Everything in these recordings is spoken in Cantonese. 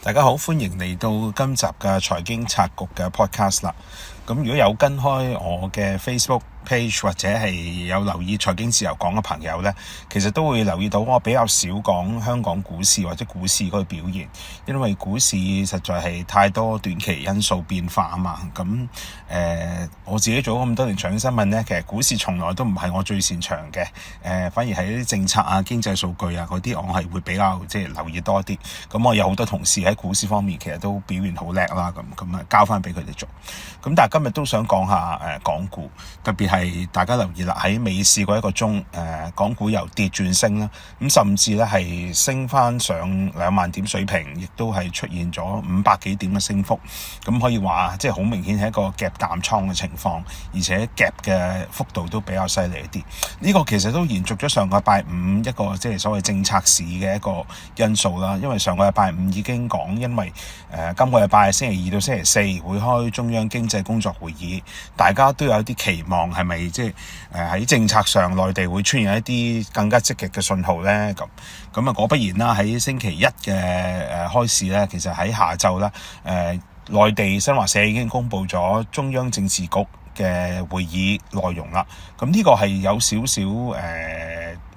大家好，歡迎嚟到今集嘅財經策局嘅 podcast 啦。咁如果有跟開我嘅 Facebook page 或者係有留意財經自由講嘅朋友呢，其實都會留意到我比較少講香港股市或者股市嗰個表現，因為股市實在係太多短期因素變化啊嘛。咁我自己做咗咁多年財經新聞呢，其實股市從來都唔係我最擅長嘅。反而係啲政策啊、經濟數據啊嗰啲，我係會比較留意多啲。咁我有好多同事喺股市方面其實都表現好叻啦，咁交翻俾佢哋做。咁但係今日都想講下港股，特別係大家留意啦，喺未試過一個鐘港股由跌轉升啦，咁甚至咧係升翻上2萬點水平，亦都係出現咗500幾點嘅升幅。咁可以話好明顯係一個夾淡倉嘅情況，而且夾嘅幅度都比較犀利一啲。呢個其實都延續咗上個禮拜五一個所謂政策市嘅一個因素啦。因為上個禮拜五已經講，因為今個禮拜星期二到星期四會開中央經濟工作會議，大家都有啲期望係咪喺政策上內地會出現一啲更加積極嘅信號呢？咁果不然啦，喺星期一嘅開市呢，其實喺下晝啦，內地新華社已經公布咗中央政治局嘅會議內容啦。咁呢個係有少少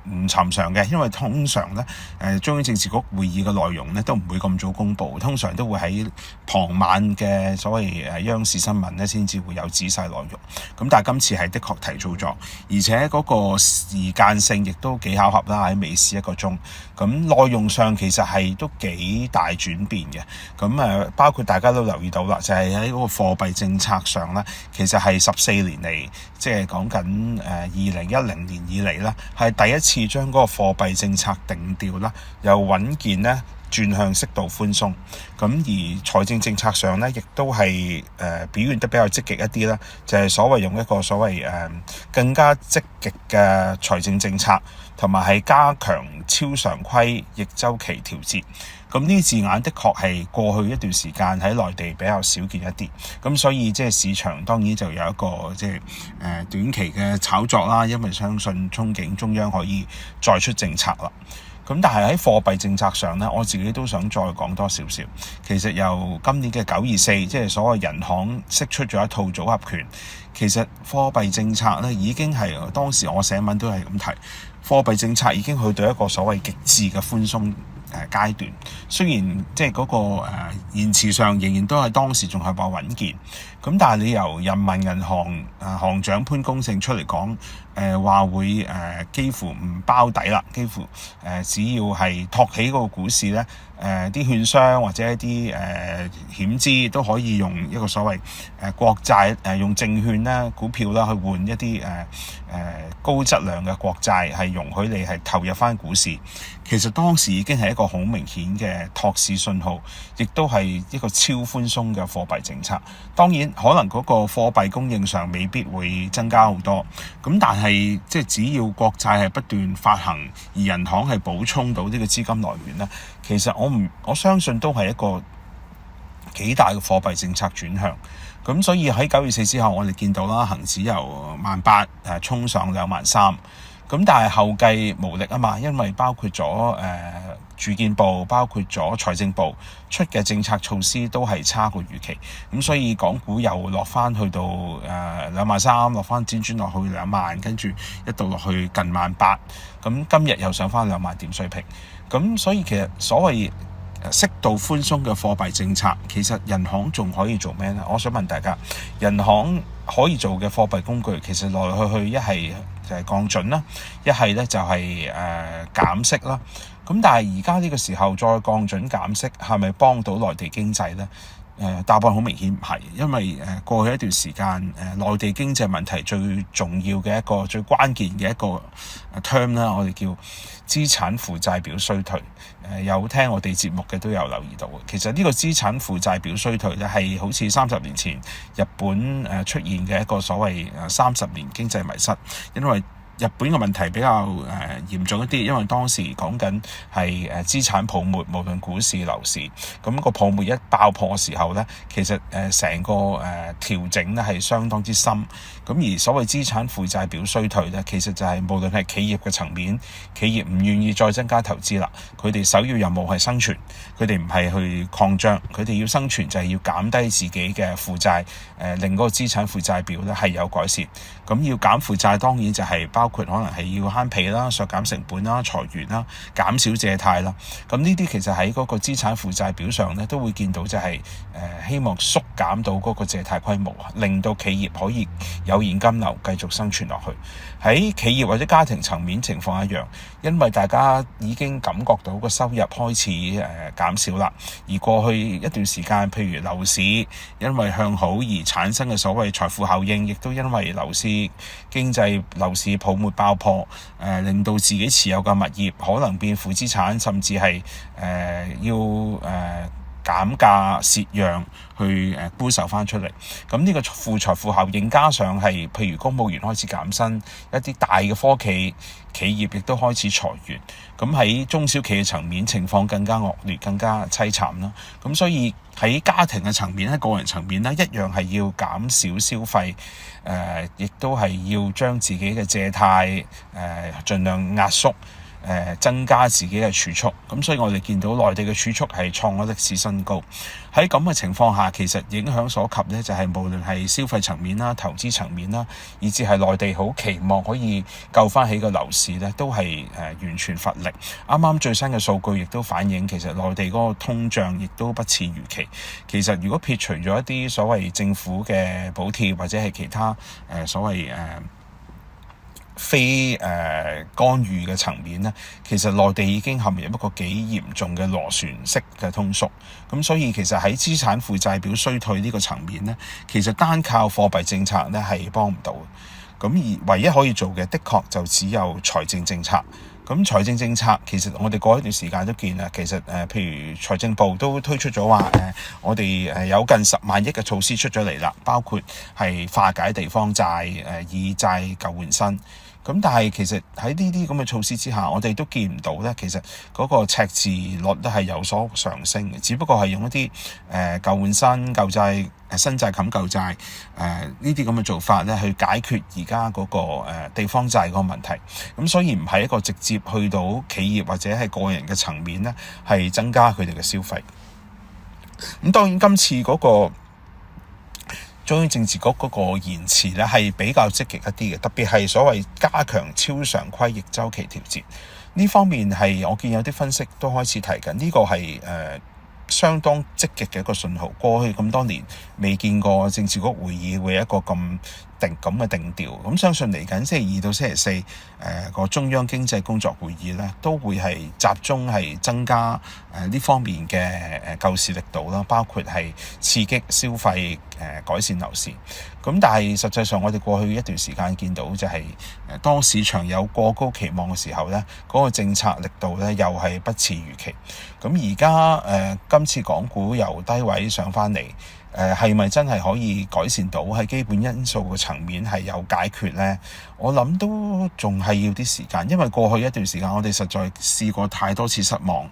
唔尋常嘅，因為通常咧中央政治局會議嘅內容咧都唔會咁早公布，通常都會喺傍晚嘅所謂央視新聞咧先至會有仔細內容。咁但係今次係的確提早咗，而且嗰個時間性亦都幾巧合啦，喺未試1個鐘。咁內容上其實係都幾大轉變嘅。咁包括大家都留意到啦，就係喺嗰個貨幣政策上咧，其實係14年嚟，講緊2010年以嚟啦，係第一次將嗰個貨幣政策定調啦，由穩健咧轉向適度寬鬆。咁而財政政策上咧，亦都係表現得比較積極一啲啦，就係所謂用一個所謂更加積極嘅財政政策，同埋係加強超常規逆週期調節。咁呢啲字眼的確係過去一段時間喺內地比較少見一啲。咁所以市場當然就有一個短期嘅炒作啦，因為相信憧憬中央可以再出政策啦。咁但係喺貨幣政策上呢，我自己都想再講多少少。其實由今年嘅924，所謂人行釋出咗一套組合拳，其實貨幣政策呢已經係當時我寫文都係咁提，貨幣政策已經去到一個所謂極致嘅寬鬆階段。雖然嗰個言辭上仍然都係當時仲係話穩健，咁但係你由人民銀行行長潘功勝出嚟講，話會幾乎唔包底啦，幾乎只要係托起嗰個股市咧，啲券商或者一啲險資都可以用一個所謂國債用證券啦、股票啦去換一啲高質量嘅國債，係容許你係投入翻股市。其實當時已經係一個好明顯嘅托市信號，亦都係一個超寬鬆嘅貨幣政策。當然可能嗰個貨幣供應上未必會增加好多，咁但係只要國債係不斷發行，而人行係補充到呢個資金來源咧，其實我相信都係一個幾大嘅貨幣政策轉向。咁所以喺924之後，我哋見到啦，恒指由18000衝上23000。咁但係後繼無力啊嘛，因為包括咗住建部、包括咗財政部出嘅政策措施都係差過預期，咁所以港股又落翻去到23000，落翻輾轉落去2萬，跟住一度落去近18000，咁今日又上翻2萬點水平。咁所以其實所謂適度寬鬆嘅貨幣政策，其實人行仲可以做咩呢？我想問大家，人行可以做嘅貨幣工具，其實來來去去一係就係降準啦，一係咧就係減息啦。咁但係而家呢個時候再降準減息，係咪幫到內地經濟呢？答案好明顯唔係，因為過去一段時間內地經濟問題最重要嘅一個最關鍵嘅一個 term 啦，我哋叫資產負債表衰退。有聽我哋節目嘅都有留意到，其實呢個資產負債表衰退咧係好似30年前日本出現嘅一個所謂30年經濟迷失，因為日本嘅問題比較嚴重一啲，因為當時講緊係資產泡沫，無論股市樓市，咁個泡沫一爆破嘅時候咧，其實成個調整咧係相當之深，咁而所謂資產負債表衰退咧，其實就係無論係企業嘅層面，企業唔願意再增加投資啦，佢哋首要任務係生存，佢哋唔係去擴張，佢哋要生存就係要減低自己嘅負債，令嗰個資產負債表咧係有改善。咁要減負債當然就係包括可能係要慳皮啦、削減成本啦、裁員啦、減少借貸啦。咁呢啲其實喺嗰個資產負債表上咧都會見到就係希望縮減到嗰個借貸規模，令到企業可以有現金流繼續生存落去。喺企業或者家庭層面情況一樣，因為大家已經感覺到個收入開始減少啦，而過去一段時間譬如樓市因為向好而產生嘅所謂財富效應，亦都因為樓市泡沫爆破，令到自己持有嘅物業可能變負資產，甚至係要減價蝕讓去沽售翻出嚟。咁呢個負財富效應，加上係譬如公務員開始減薪，一啲大嘅科技企業亦都開始裁員，咁喺中小企嘅層面情況更加惡劣，更加凄慘啦。咁所以喺家庭嘅層面，喺個人層面咧，一樣係要減少消費，亦都係要將自己嘅借貸盡量壓縮。增加自己嘅儲蓄，咁所以我哋見到內地嘅儲蓄係創咗歷史新高。喺咁嘅情況下，其實影響所及呢，就係無論係消費層面啦、投資層面啦，以至係內地好期望可以救翻起個樓市呢，都係完全乏力。啱啱最新嘅數據亦都反映，其實內地嗰個通脹亦都不似預期。其實如果撇除咗一啲所謂政府嘅補貼或者係其他所謂非干預嘅層面呢，其實內地已經陷入一個幾嚴重嘅螺旋式嘅通縮。咁所以其實喺資產負債表衰退呢個層面呢，其實單靠貨幣政策呢係幫唔到。咁而唯一可以做嘅，的確就只有財政政策。咁財政政策其實我哋過一段時間都見啦，其實譬如財政部都推出咗話我哋有近10萬億嘅措施出咗嚟啦，包括係化解地方債，以債舊換新。咁但係其實喺呢啲咁嘅措施之下，我哋都見唔到咧，其實嗰個赤字率都係有所上升嘅，只不過係用一啲舊換新、舊債、新債冚舊債呢啲咁嘅做法咧，去解決而家嗰個地方債嗰個問題。咁所以唔係一個直接去到企業或者係個人嘅層面咧，係增加佢哋嘅消費。咁當然今次嗰個中央政治局嗰個言辭咧係比較積極一啲嘅，特別係所謂加強超常規逆週期調節呢方面，係我見有啲分析都開始提緊，呢個係相當積極嘅一個信號。過去咁多年未見過政治局會議會有一個咁嘅定調，咁相信嚟緊星期2到星期4個中央經濟工作會議咧，都會係集中係增加呢方面嘅救市力度啦，包括係刺激消費改善樓市。咁但係實際上我哋過去一段時間見到就係當市場有過高期望嘅時候咧，嗰個政策力度咧又係不似預期。咁而家今次港股由低位上返嚟，係咪真係可以改善到喺基本因素嘅層面係有解決呢？我諗都仲係要啲時間，因為過去一段時間我哋實在試過太多次失望，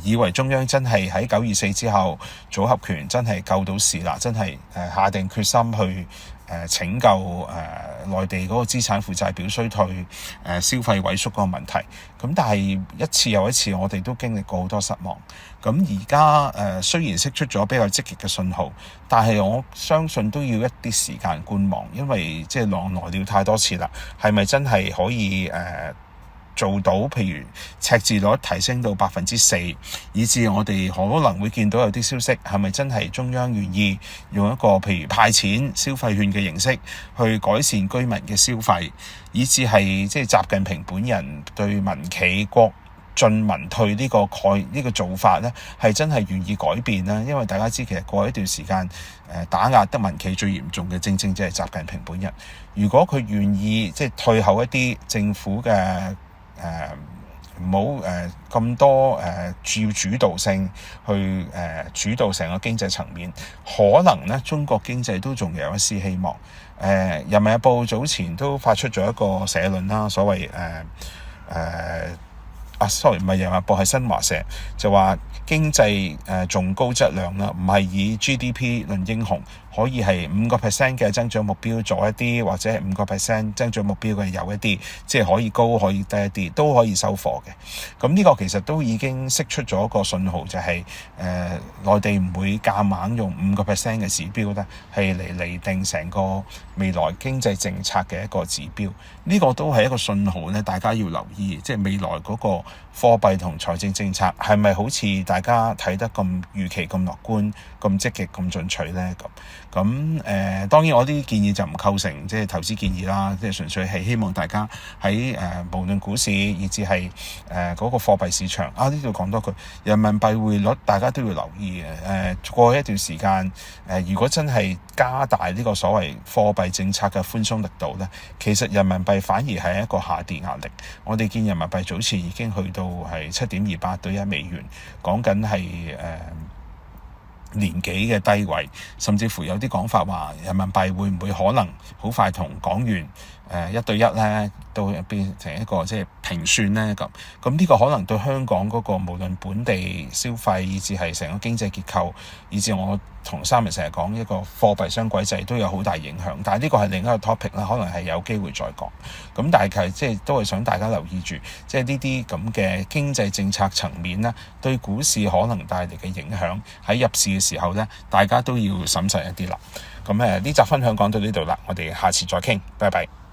以為中央真係喺924之後組合拳真係救到市啦，真係下定決心去拯救內地嗰個資產負債表衰退、消費萎縮嗰個問題。咁但係一次又一次我哋都經歷過好多失望。咁而家雖然釋出咗比較積極嘅信號，但係我相信都要一啲時間觀望，因為即係狼來了太多次啦，係咪真係可以做到譬如赤字率提升到4%，以至我哋可能會見到有啲消息，係咪真係中央願意用一個譬如派錢消費券嘅形式去改善居民嘅消費，以至係即係習近平本人對民企國進民退呢個做法呢，係真係願意改變啦。因為大家知其實過去一段時間打壓得民企最嚴重嘅正正就係習近平本人。如果佢願意即係退後一啲政府嘅唔好咁多主導性去主導成個經濟層面，可能咧中國經濟都仲有一絲希望。人民日報早前都發出咗一個社論啦，所謂sorry 唔係人民日報，係新華社，就話經濟重高質量啦，唔係以 GDP 論英雄，可以係5% 嘅增長目標做一啲，或者係5% 增長目標嘅有一啲，即係可以高可以低一啲，都可以收貨嘅。咁呢個其實都已經釋出咗一個信號，就係內地唔會夾硬用5% 嘅指標咧，係嚟釐定成個未來經濟政策嘅一個指標。呢個都係一個信號咧，大家要留意，即係未來嗰個貨幣同財政政策係咪好似大家睇得咁預期咁樂觀、咁積極、咁進取咧？咁當然我啲建議就唔構成即係投資建議啦，即係純粹係希望大家喺無論股市以至係嗰個貨幣市場呢度講多句，人民幣匯率大家都要留意嘅。過去一段時間如果真係加大呢個所謂貨幣政策嘅寬鬆力度咧，其實人民幣反而係一個下跌壓力。我哋見人民幣早前已經去到係7.28對1美元，講緊係年幾嘅低位，甚至乎有啲講法話人民幣會唔會可能好快同港元1對1咧，都變成一個即係平算咧咁。咁呢個可能對香港嗰個無論本地消費，以至係成個經濟結構，以至我同Simon成日講一個貨幣雙軌制都有好大影響。但係呢個係另一個 topic 啦，可能係有機會再講。咁但係即係都係想大家留意住，即係呢啲咁嘅經濟政策層面咧，對股市可能帶嚟嘅影響，喺入市嘅時候咧，大家都要審慎一啲啦。咁呢集分享講到呢度啦，我哋下次再傾，拜拜。